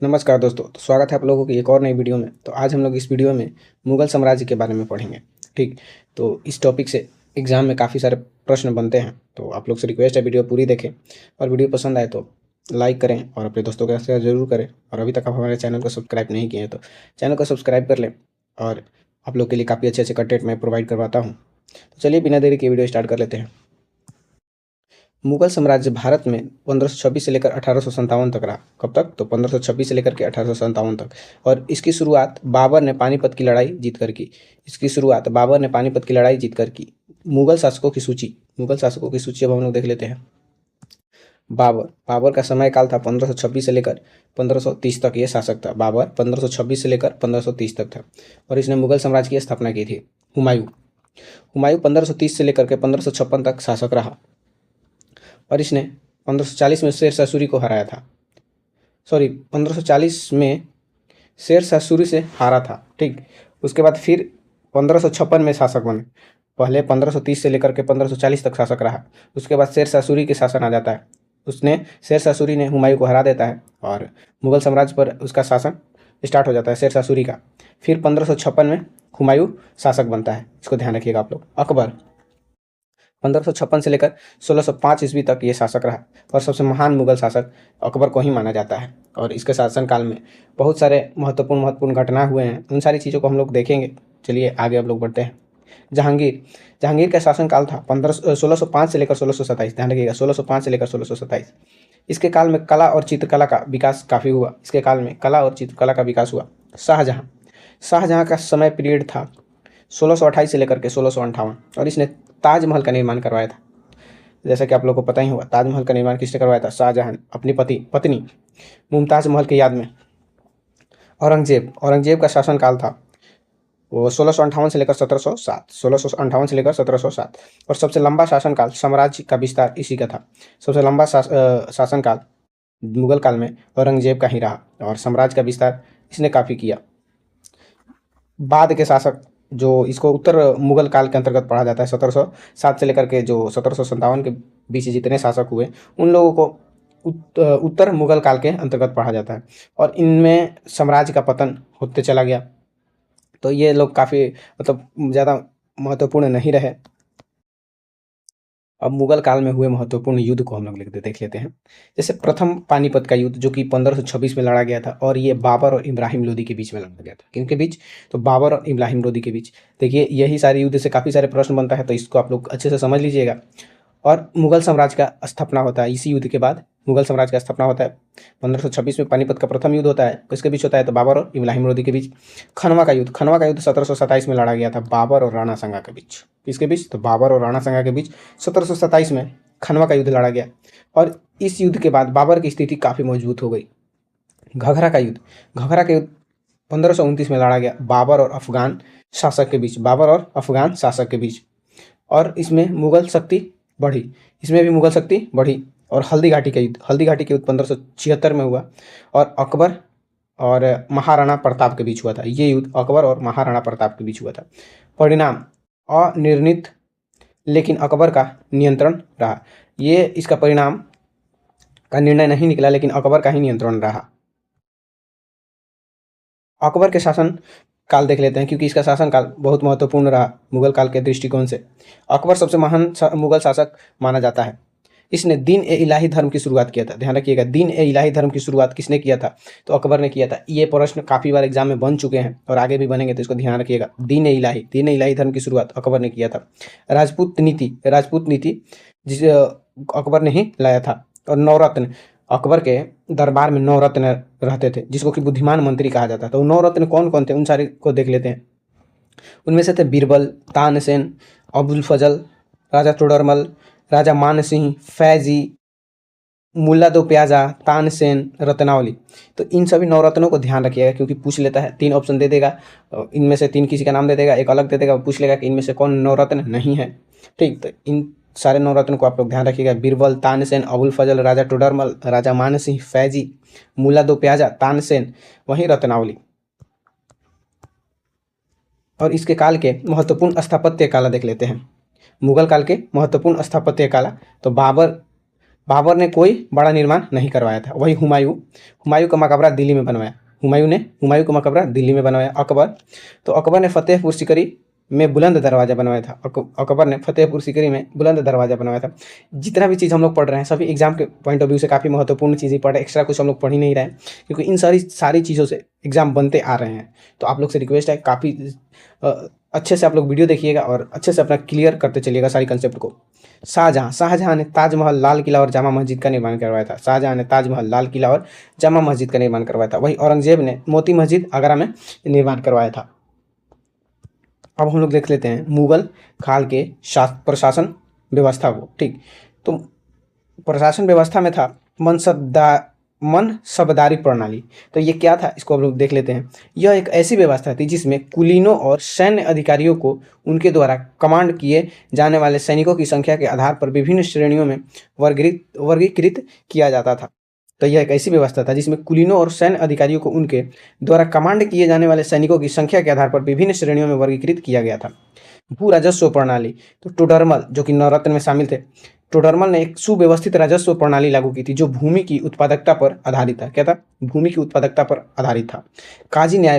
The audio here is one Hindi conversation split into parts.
नमस्कार दोस्तों, तो स्वागत है आप लोगों की एक और नई वीडियो में। तो आज हम लोग इस वीडियो में मुगल साम्राज्य के बारे में पढ़ेंगे। ठीक, तो इस टॉपिक से एग्जाम में काफ़ी सारे प्रश्न बनते हैं, तो आप लोग से रिक्वेस्ट है वीडियो पूरी देखें और वीडियो पसंद आए तो लाइक करें और अपने दोस्तों के साथ शेयर जरूर करें। और अभी तक आप हमारे चैनल को सब्सक्राइब नहीं किए हैं तो चैनल को सब्सक्राइब कर लें और आप लोग के लिए काफ़ी अच्छे अच्छे कंटेंट मैं प्रोवाइड करवाता हूँ। तो चलिए बिना देरी के वीडियो स्टार्ट कर लेते हैं। मुगल साम्राज्य भारत में 1526 से लेकर 1857 तक रहा। कब तक? तो 1526 से लेकर के 1857 तक। और इसकी शुरुआत बाबर ने पानीपत की लड़ाई जीत कर की। मुगल शासकों की सूची अब हम लोग देख लेते हैं। बाबर का समय काल था 1526 से लेकर 1530 तक ये शासक था। बाबर 1526 से लेकर 1530 तक था और इसने मुगल साम्राज्य की स्थापना की थी। हुमायूं 1530 से लेकर के 1556 तक शासक रहा और इसने 1540 में शेर शाह सूरी को हराया था। 1540 में शेर शाह सूरी से हारा था। ठीक, उसके बाद फिर 1556 में शासक बने। पहले 1530 से लेकर के 1540 तक शासक रहा। उसके बाद शेर शाह सूरी के शासन आ जाता है। शेर शाह सूरी ने हुमायूं को हरा देता है और मुगल साम्राज्य पर उसका शासन स्टार्ट हो जाता है शेर शाह सूरी का। फिर 1556 में हुमायूं शासक बनता है। इसको ध्यान रखिएगा आप लोग। अकबर 1556 से लेकर 1605 ईस्वी तक ये शासक रहा और सबसे महान मुगल शासक अकबर को ही माना जाता है। और इसके शासनकाल में बहुत सारे महत्वपूर्ण घटना हुए हैं। उन सारी चीज़ों को हम लोग देखेंगे। चलिए आगे अब लोग बढ़ते हैं। जहांगीर का शासनकाल था 1605 से लेकर 1627। ध्यान रखिएगा, 1605 से लेकर 1627। इसके काल में कला और चित्रकला का विकास काफ़ी हुआ। शाहजहाँ का समय पीरियड था 1628 से लेकर के 1658 और इसने ताजमहल का निर्माण करवाया था। जैसा कि आप लोगों को पता ही होगा, ताजमहल का निर्माण किसने करवाया था? शाहजहां अपनी पत्नी मुमताज महल की याद में। औरंगजेब का शासनकाल था वो 1658 से लेकर 1707 और सबसे लंबा शासनकाल साम्राज्य का विस्तार इसी का था। सबसे लंबा शासनकाल मुगल काल में औरंगजेब का ही रहा और साम्राज्य का विस्तार इसने काफ़ी किया। बाद के शासक जो इसको उत्तर मुगल काल के अंतर्गत पढ़ा जाता है, 1707 से लेकर के जो 1757 के बीच जितने शासक हुए उन लोगों को उत्तर मुगल काल के अंतर्गत पढ़ा जाता है और इनमें साम्राज्य का पतन होते चला गया। तो ये लोग काफ़ी ज़्यादा महत्वपूर्ण नहीं रहे। अब मुगल काल में हुए महत्वपूर्ण युद्ध को हम लोग देख लेते हैं। जैसे प्रथम पानीपत का युद्ध जो कि 1526 में लड़ा गया था और ये बाबर और इब्राहिम लोदी के बीच में लड़ा गया था। किनके बीच? तो बाबर और इब्राहिम लोदी के बीच। देखिए यही सारे युद्ध से काफ़ी सारे प्रश्न बनता है, तो इसको आप लोग अच्छे से समझ लीजिएगा। और मुगल साम्राज्य का स्थापना होता है इसी युद्ध के बाद। मुगल साम्राज्य का स्थापना होता है 1526 में। पानीपत का प्रथम युद्ध होता है, किसके बीच होता है? तो बाबर और इब्राहिम लोदी के बीच। खनवा का युद्ध 1727 में लड़ा गया था बाबर और राणा सांगा के बीच। किसके बीच? तो बाबर और राणा सांगा के बीच 1727 में खनवा का युद्ध लड़ा गया और इस युद्ध के बाद बाबर की स्थिति काफ़ी मजबूत हो गई। घघरा का युद्ध 1529 में लड़ा गया बाबर और अफगान शासक के बीच और इसमें मुगल शक्ति बढ़ी। और हल्दी घाटी के युद्ध 1576 में हुआ और अकबर और महाराणा प्रताप के बीच हुआ था। ये युद्ध अकबर और महाराणा प्रताप के बीच हुआ था। परिणाम अनिर्णित, लेकिन अकबर का नियंत्रण रहा। ये इसका परिणाम का निर्णय नहीं निकला, लेकिन अकबर का ही नियंत्रण रहा। अकबर के शासन काल देख लेते हैं क्योंकि इसका शासनकाल बहुत महत्वपूर्ण रहा मुगल काल के दृष्टिकोण से। अकबर सबसे महान मुगल शासक माना जाता है। इसने दीन ए इलाही धर्म की शुरुआत किया था। ध्यान रखिएगा, दीन ए इलाही धर्म की शुरुआत किसने किया था? तो अकबर ने किया था। ये प्रश्न काफ़ी बार एग्जाम में बन चुके हैं और आगे भी बनेंगे, तो इसको ध्यान रखिएगा। दीन ए इलाही धर्म की शुरुआत अकबर ने किया था। राजपूत नीति जिसे अकबर ने ही लाया था। और नवरत्न, अकबर के दरबार में 9 रत्न रहते थे जिसको कि बुद्धिमान मंत्री कहा जाता था। तो 9 रत्न कौन कौन थे उन सारे को देख लेते हैं। उनमें से थे बीरबल, तानसेन, अबुल फजल, राजा तोडरमल, राजा मान सिंह, फैजी, मुल्ला दो प्याजा, तानसेन, रत्नावली। तो इन सभी 9 रत्नों को ध्यान रखिएगा क्योंकि पूछ लेता है। 3 ऑप्शन दे देगा, इनमें से 3 किसी का नाम दे देगा, एक अलग दे देगा, पूछ लेगा कि इनमें से कौन 9 रत्न नहीं है। ठीक, तो इन सारे 9 रत्न को आप लोग ध्यान रखिएगा। बीरबल, तानसेन, अबुल फजल, राजा टोडरमल, राजा मान सिंह, फैजी, मुल्ला दो प्याजा, तानसेन, वहीं रत्नावली। और इसके काल के महत्वपूर्ण स्थापत्य कला देख लेते हैं। मुगल काल के महत्वपूर्ण स्थापत्य कला, तो बाबर बाबर ने कोई बड़ा निर्माण नहीं करवाया था। वही हुमायूं का मकबरा दिल्ली में बनवाया। हुमायूं का मकबरा दिल्ली में बनवाया। तो अकबर ने फतेहपुर सीकरी में बुलंद दरवाज़ा बनवाया था। अकबर ने फतेहपुर सीकरी में बुलंद दरवाज़ा बनवाया था। जितना भी चीज़ हम लोग पढ़ रहे हैं सभी एग्जाम के पॉइंट ऑफ व्यू से काफ़ी महत्वपूर्ण चीज़ें पढ़ रहे हैं, एक्स्ट्रा कुछ हम लोग पढ़ ही नहीं रहे हैं, क्योंकि इन सारी चीज़ों से एग्जाम बनते आ रहे हैं। तो आप लोग से रिक्वेस्ट है, काफ़ी अच्छे से आप लोग वीडियो देखिएगा और अच्छे से अपना क्लियर करते चलिएगा सारी कंसेप्ट को। शाहजहाँ ने ताजमहल, लाल किला और जामा मस्जिद का निर्माण करवाया था। शाहजहाँ ने ताजमहल, लाल किला और जामा मस्जिद का निर्माण करवाया था। वही औरंगजेब ने मोती मस्जिद आगरा में निर्माण करवाया था। अब हम लोग देख लेते हैं मुगल काल के प्रशासन व्यवस्था को। ठीक, तो प्रशासन व्यवस्था में था मनसबदारी प्रणाली। तो ये क्या था, इसको हम लोग देख लेते हैं। यह एक ऐसी व्यवस्था थी जिसमें कुलीनों और सैन्य अधिकारियों को उनके द्वारा कमांड किए जाने वाले सैनिकों की संख्या के आधार पर विभिन्न श्रेणियों में वर्गीकृत किया जाता था। तो यह एक ऐसी व्यवस्था था जिसमें कुलीनों और सैन्य अधिकारियों को उनके द्वारा कमांड किए जाने वाले सैनिकों की संख्या के आधार पर विभिन्न श्रेणियों में वर्गीकृत किया गया था। भू राजस्व प्रणाली, तो टोडरमल जो कि नवरत्न में शामिल थे, टोडरमल ने एक सुव्यवस्थित राजस्व प्रणाली लागू की थी जो भूमि की उत्पादकता पर आधारित था। क्या था? भूमि की उत्पादकता पर आधारित था। काजी न्याय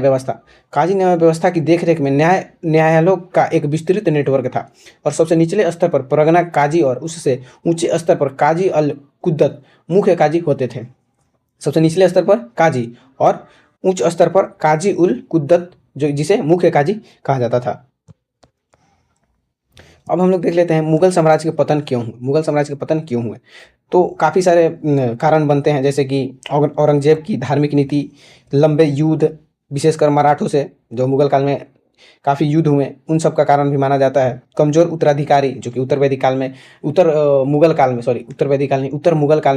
व्यवस्था की देखरेख में न्यायालयों का एक विस्तृत नेटवर्क था और सबसे निचले स्तर पर परगना काजी और उससे ऊंचे स्तर पर काजी अल कुद्दत मुख्य काजी होते थे। सबसे निचले स्तर पर काजी और उच्च स्तर पर काजी उल कुद्दत, जो जिसे मुख्य काजी कहा जाता था। अब हम लोग देख लेते हैं मुगल साम्राज्य के पतन क्यों हुए। तो काफ़ी सारे कारण बनते हैं, जैसे कि औरंगजेब की धार्मिक नीति, लंबे युद्ध विशेषकर मराठों से जो मुगल काल में काफ़ी युद्ध हुए, उन सब का कारण भी माना जाता है। कमज़ोर उत्तराधिकारी जो कि उत्तर मुगल काल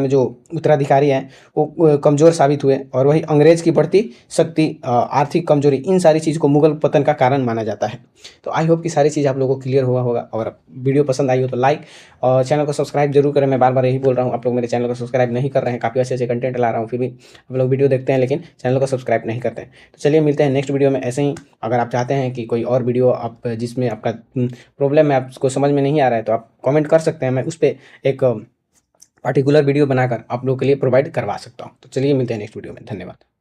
में जो उत्तराधिकारी हैं वो कमज़ोर साबित हुए, और वही अंग्रेज़ की बढ़ती शक्ति, आर्थिक कमजोरी, इन सारी चीज़ को मुगल पतन का कारण माना जाता है। तो आई होप कि सारी चीज़ आप लोगों को क्लियर हुआ होगा, और वीडियो पसंद आई हो तो लाइक और चैनल को सब्सक्राइब जरूर करें। मैं बार बार यही बोल रहा हूँ, आप लोग मेरे चैनल को सब्सक्राइब नहीं कर रहे हैं। काफ़ी अच्छे कंटेंट ला रहा हूँ, फिर भी आप लोग वीडियो देखते हैं लेकिन चैनल को सब्सक्राइब नहीं करते हैं। तो चलिए मिलते हैं नेक्स्ट वीडियो में ऐसे ही। अगर आप चाहते हैं कि कोई और वीडियो आप जिसमें आपका प्रॉब्लम है, आपको समझ में नहीं आ रहा है, तो आप कमेंट कर सकते हैं। मैं उस पर एक पार्टिकुलर वीडियो बनाकर आप लोग के लिए प्रोवाइड करवा सकता हूँ। तो चलिए मिलते हैं नेक्स्ट वीडियो में। धन्यवाद।